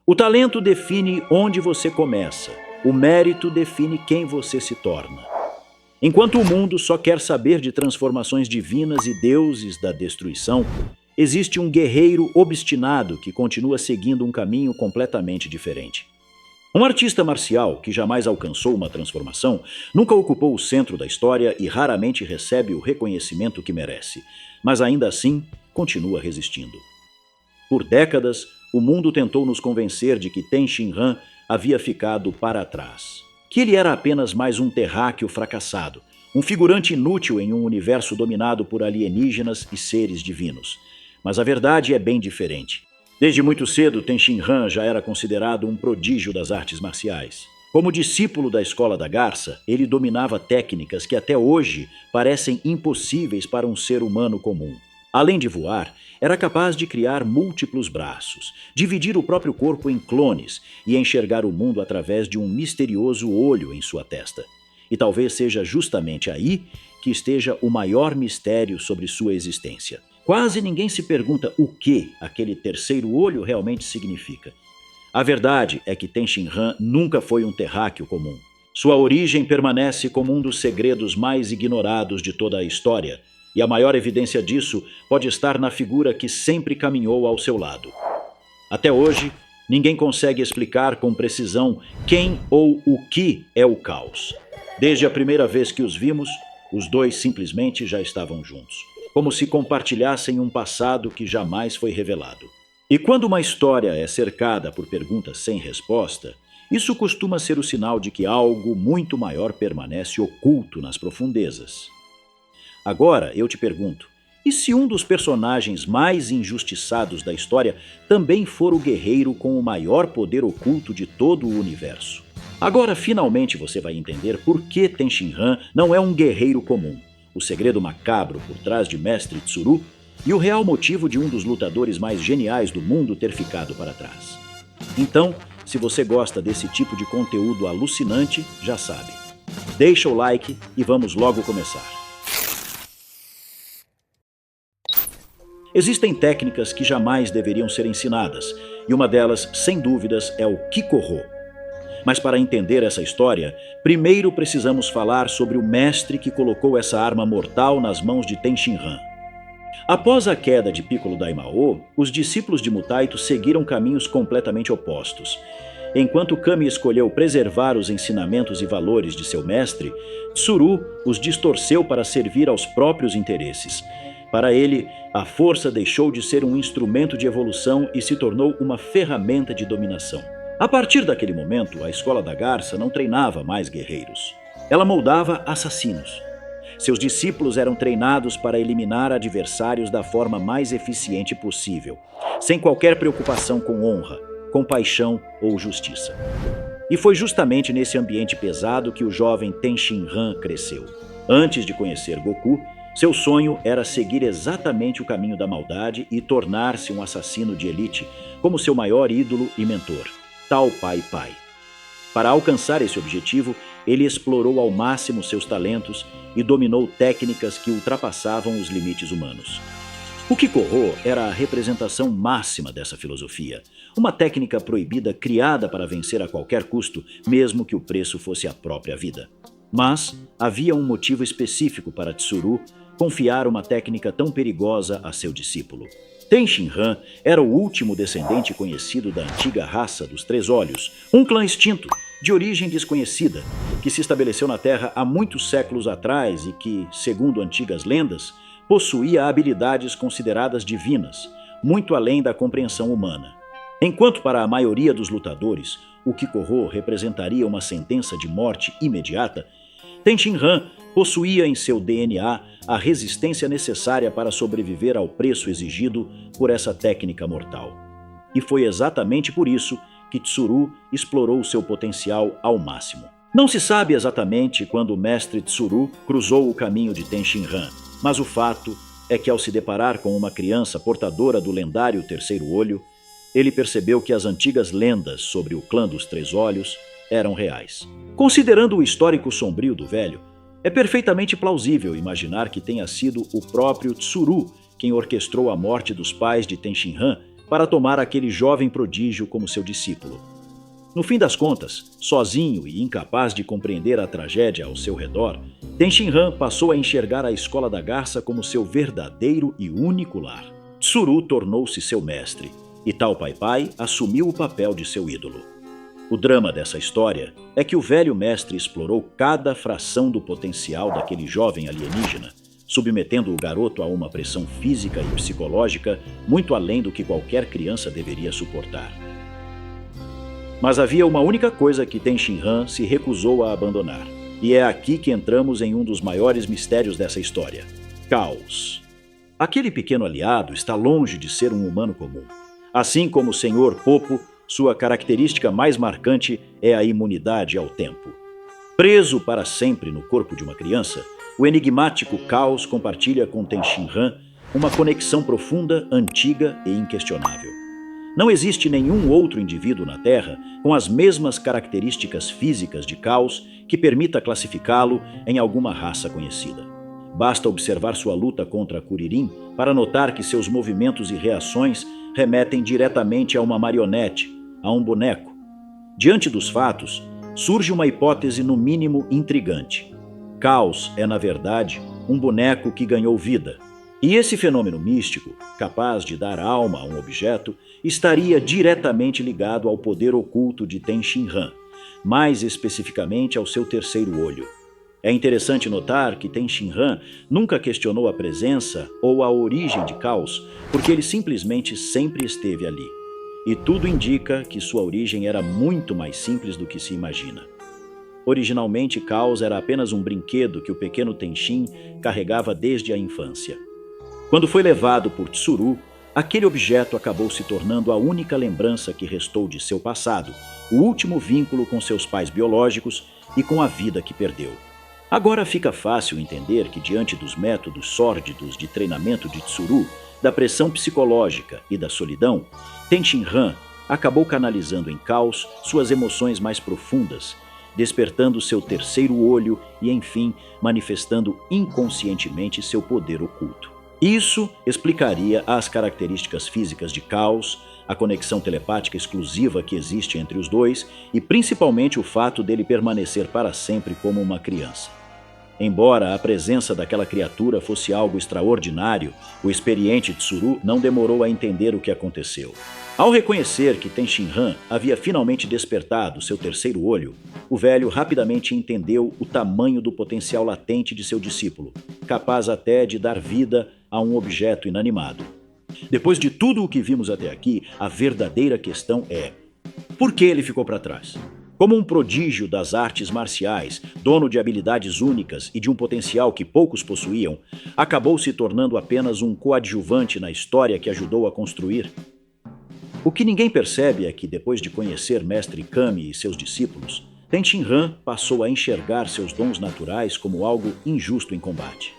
O talento define onde você começa. O mérito define quem você se torna. Enquanto o mundo só quer saber de transformações divinas e deuses da destruição, existe um guerreiro obstinado que continua seguindo um caminho completamente diferente. Um artista marcial que jamais alcançou uma transformação, nunca ocupou o centro da história e raramente recebe o reconhecimento que merece, mas ainda assim continua resistindo. Por décadas, o mundo tentou nos convencer de que Ten Shinhan havia ficado para trás, que ele era apenas mais um terráqueo fracassado, um figurante inútil em um universo dominado por alienígenas e seres divinos. Mas a verdade é bem diferente. Desde muito cedo, Ten Shinhan já era considerado um prodígio das artes marciais. Como discípulo da Escola da Garça, ele dominava técnicas que até hoje parecem impossíveis para um ser humano comum. Além de voar, era capaz de criar múltiplos braços, dividir o próprio corpo em clones e enxergar o mundo através de um misterioso olho em sua testa. E talvez seja justamente aí que esteja o maior mistério sobre sua existência. Quase ninguém se pergunta o que aquele terceiro olho realmente significa. A verdade é que Ten Shinhan nunca foi um terráqueo comum. Sua origem permanece como um dos segredos mais ignorados de toda a história, e a maior evidência disso pode estar na figura que sempre caminhou ao seu lado. Até hoje, ninguém consegue explicar com precisão quem ou o que é o caos. Desde a primeira vez que os vimos, os dois simplesmente já estavam juntos, como se compartilhassem um passado que jamais foi revelado. E quando uma história é cercada por perguntas sem resposta, isso costuma ser o sinal de que algo muito maior permanece oculto nas profundezas. Agora eu te pergunto, e se um dos personagens mais injustiçados da história também for o guerreiro com o maior poder oculto de todo o universo? Agora finalmente você vai entender por que Ten Shinhan não é um guerreiro comum, o segredo macabro por trás de Mestre Tsuru e o real motivo de um dos lutadores mais geniais do mundo ter ficado para trás. Então, se você gosta desse tipo de conteúdo alucinante, já sabe. Deixa o like e vamos logo começar. Existem técnicas que jamais deveriam ser ensinadas, e uma delas, sem dúvidas, é o Kikoho. Mas para entender essa história, primeiro precisamos falar sobre o mestre que colocou essa arma mortal nas mãos de Ten Shinhan. Após a queda de Piccolo Daimao, os discípulos de Mutaito seguiram caminhos completamente opostos. Enquanto Kami escolheu preservar os ensinamentos e valores de seu mestre, Tsuru os distorceu para servir aos próprios interesses. Para ele, a força deixou de ser um instrumento de evolução e se tornou uma ferramenta de dominação. A partir daquele momento, a Escola da Garça não treinava mais guerreiros. Ela moldava assassinos. Seus discípulos eram treinados para eliminar adversários da forma mais eficiente possível, sem qualquer preocupação com honra, compaixão ou justiça. E foi justamente nesse ambiente pesado que o jovem Ten Shinhan cresceu. Antes de conhecer Goku, seu sonho era seguir exatamente o caminho da maldade e tornar-se um assassino de elite, como seu maior ídolo e mentor, Tao Pai Pai. Para alcançar esse objetivo, ele explorou ao máximo seus talentos e dominou técnicas que ultrapassavam os limites humanos. O Kikoho era a representação máxima dessa filosofia, uma técnica proibida criada para vencer a qualquer custo, mesmo que o preço fosse a própria vida. Mas havia um motivo específico para Tsuru confiar uma técnica tão perigosa a seu discípulo. Ten Shinhan era o último descendente conhecido da antiga raça dos Três Olhos, um clã extinto, de origem desconhecida, que se estabeleceu na Terra há muitos séculos atrás e que, segundo antigas lendas, possuía habilidades consideradas divinas, muito além da compreensão humana. Enquanto para a maioria dos lutadores, o Kikoho representaria uma sentença de morte imediata, Ten Shinhan possuía em seu DNA a resistência necessária para sobreviver ao preço exigido por essa técnica mortal. E foi exatamente por isso que Tsuru explorou seu potencial ao máximo. Não se sabe exatamente quando o mestre Tsuru cruzou o caminho de Ten Shinhan, mas o fato é que ao se deparar com uma criança portadora do lendário Terceiro Olho, ele percebeu que as antigas lendas sobre o clã dos Três Olhos eram reais. Considerando o histórico sombrio do velho, é perfeitamente plausível imaginar que tenha sido o próprio Tsuru quem orquestrou a morte dos pais de Ten Shinhan para tomar aquele jovem prodígio como seu discípulo. No fim das contas, sozinho e incapaz de compreender a tragédia ao seu redor, Tenshinhan passou a enxergar a Escola da Garça como seu verdadeiro e único lar. Tsuru tornou-se seu mestre, e Tao Pai Pai assumiu o papel de seu ídolo. O drama dessa história é que o velho mestre explorou cada fração do potencial daquele jovem alienígena, submetendo o garoto a uma pressão física e psicológica muito além do que qualquer criança deveria suportar. Mas havia uma única coisa que Tenshinhan se recusou a abandonar, e é aqui que entramos em um dos maiores mistérios dessa história: caos. Aquele pequeno aliado está longe de ser um humano comum. Assim como o Senhor Popo, sua característica mais marcante é a imunidade ao tempo. Preso para sempre no corpo de uma criança, o enigmático Caos compartilha com Tenshinhan uma conexão profunda, antiga e inquestionável. Não existe nenhum outro indivíduo na Terra com as mesmas características físicas de Caos que permita classificá-lo em alguma raça conhecida. Basta observar sua luta contra Kuririn para notar que seus movimentos e reações remetem diretamente a uma marionete, a um boneco. Diante dos fatos, surge uma hipótese no mínimo intrigante. Caos é, na verdade, um boneco que ganhou vida. E esse fenômeno místico, capaz de dar alma a um objeto, estaria diretamente ligado ao poder oculto de Tenshinhan, mais especificamente ao seu terceiro olho. É interessante notar que Tenshinhan nunca questionou a presença ou a origem de Caos, porque ele simplesmente sempre esteve ali. E tudo indica que sua origem era muito mais simples do que se imagina. Originalmente, Caos era apenas um brinquedo que o pequeno Tenshin carregava desde a infância. Quando foi levado por Tsuru, aquele objeto acabou se tornando a única lembrança que restou de seu passado, o último vínculo com seus pais biológicos e com a vida que perdeu. Agora fica fácil entender que, diante dos métodos sórdidos de treinamento de Tsuru, da pressão psicológica e da solidão, Tenshinhan acabou canalizando em Caos suas emoções mais profundas, despertando seu terceiro olho e, enfim, manifestando inconscientemente seu poder oculto. Isso explicaria as características físicas de Caos, a conexão telepática exclusiva que existe entre os dois e principalmente o fato dele permanecer para sempre como uma criança. Embora a presença daquela criatura fosse algo extraordinário, o experiente Tsuru não demorou a entender o que aconteceu. Ao reconhecer que Tenshinhan havia finalmente despertado seu terceiro olho, o velho rapidamente entendeu o tamanho do potencial latente de seu discípulo, capaz até de dar vida a um objeto inanimado. Depois de tudo o que vimos até aqui, a verdadeira questão é: por que ele ficou para trás? Como um prodígio das artes marciais, dono de habilidades únicas e de um potencial que poucos possuíam, acabou se tornando apenas um coadjuvante na história que ajudou a construir? O que ninguém percebe é que, depois de conhecer Mestre Kami e seus discípulos, Tenshinhan passou a enxergar seus dons naturais como algo injusto em combate.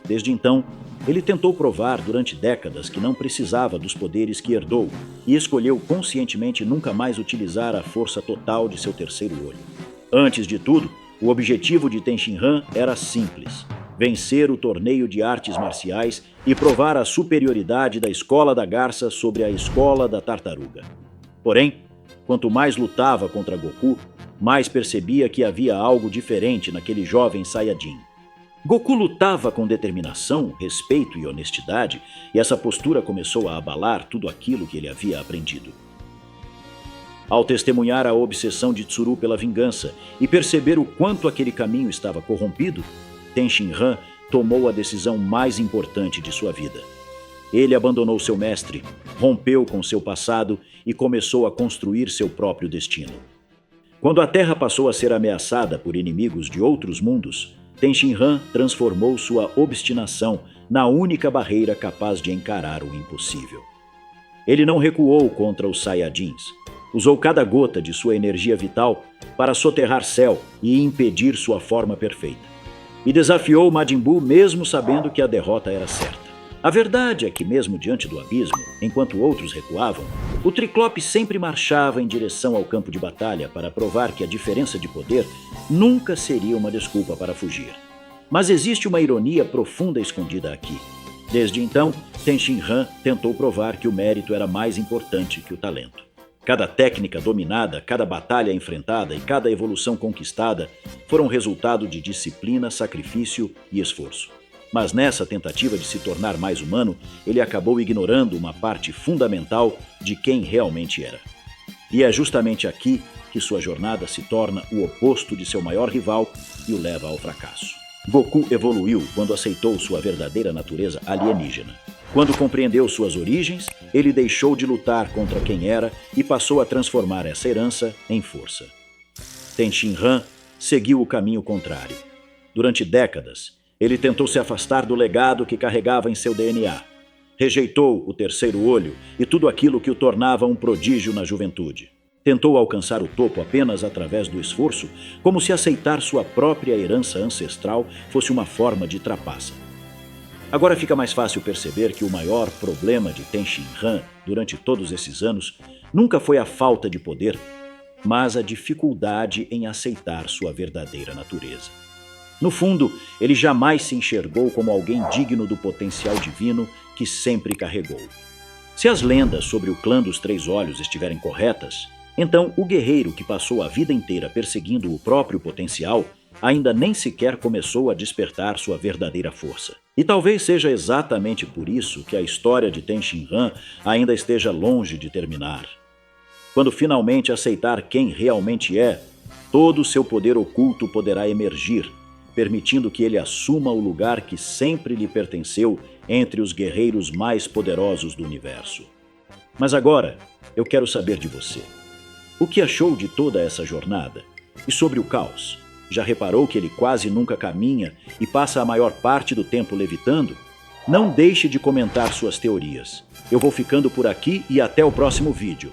Desde então, ele tentou provar durante décadas que não precisava dos poderes que herdou e escolheu conscientemente nunca mais utilizar a força total de seu terceiro olho. Antes de tudo, o objetivo de Tenshinhan era simples: vencer o torneio de artes marciais e provar a superioridade da Escola da Garça sobre a Escola da Tartaruga. Porém, quanto mais lutava contra Goku, mais percebia que havia algo diferente naquele jovem Saiyajin. Goku lutava com determinação, respeito e honestidade, e essa postura começou a abalar tudo aquilo que ele havia aprendido. Ao testemunhar a obsessão de Tsuru pela vingança e perceber o quanto aquele caminho estava corrompido, Tenshinhan tomou a decisão mais importante de sua vida. Ele abandonou seu mestre, rompeu com seu passado e começou a construir seu próprio destino. Quando a Terra passou a ser ameaçada por inimigos de outros mundos, Tenshinhan transformou sua obstinação na única barreira capaz de encarar o impossível. Ele não recuou contra os Saiyajins. Usou cada gota de sua energia vital para soterrar Cell e impedir sua forma perfeita. E desafiou Majin Buu mesmo sabendo que a derrota era certa. A verdade é que, mesmo diante do abismo, enquanto outros recuavam, o Triclope sempre marchava em direção ao campo de batalha para provar que a diferença de poder nunca seria uma desculpa para fugir. Mas existe uma ironia profunda escondida aqui. Desde então, Tenshin Han tentou provar que o mérito era mais importante que o talento. Cada técnica dominada, cada batalha enfrentada e cada evolução conquistada foram resultado de disciplina, sacrifício e esforço. Mas nessa tentativa de se tornar mais humano, ele acabou ignorando uma parte fundamental de quem realmente era. E é justamente aqui que sua jornada se torna o oposto de seu maior rival e o leva ao fracasso. Goku evoluiu quando aceitou sua verdadeira natureza alienígena. Quando compreendeu suas origens, ele deixou de lutar contra quem era e passou a transformar essa herança em força. Tenshin Han seguiu o caminho contrário. Durante décadas, ele tentou se afastar do legado que carregava em seu DNA. Rejeitou o terceiro olho e tudo aquilo que o tornava um prodígio na juventude. Tentou alcançar o topo apenas através do esforço, como se aceitar sua própria herança ancestral fosse uma forma de trapaça. Agora fica mais fácil perceber que o maior problema de Tenshin Han durante todos esses anos nunca foi a falta de poder, mas a dificuldade em aceitar sua verdadeira natureza. No fundo, ele jamais se enxergou como alguém digno do potencial divino que sempre carregou. Se as lendas sobre o clã dos Três Olhos estiverem corretas, então o guerreiro que passou a vida inteira perseguindo o próprio potencial ainda nem sequer começou a despertar sua verdadeira força. E talvez seja exatamente por isso que a história de Tenshin Han ainda esteja longe de terminar. Quando finalmente aceitar quem realmente é, todo o seu poder oculto poderá emergir, permitindo que ele assuma o lugar que sempre lhe pertenceu entre os guerreiros mais poderosos do universo. Mas agora, eu quero saber de você. O que achou de toda essa jornada? E sobre o caos? Já reparou que ele quase nunca caminha e passa a maior parte do tempo levitando? Não deixe de comentar suas teorias. Eu vou ficando por aqui e até o próximo vídeo.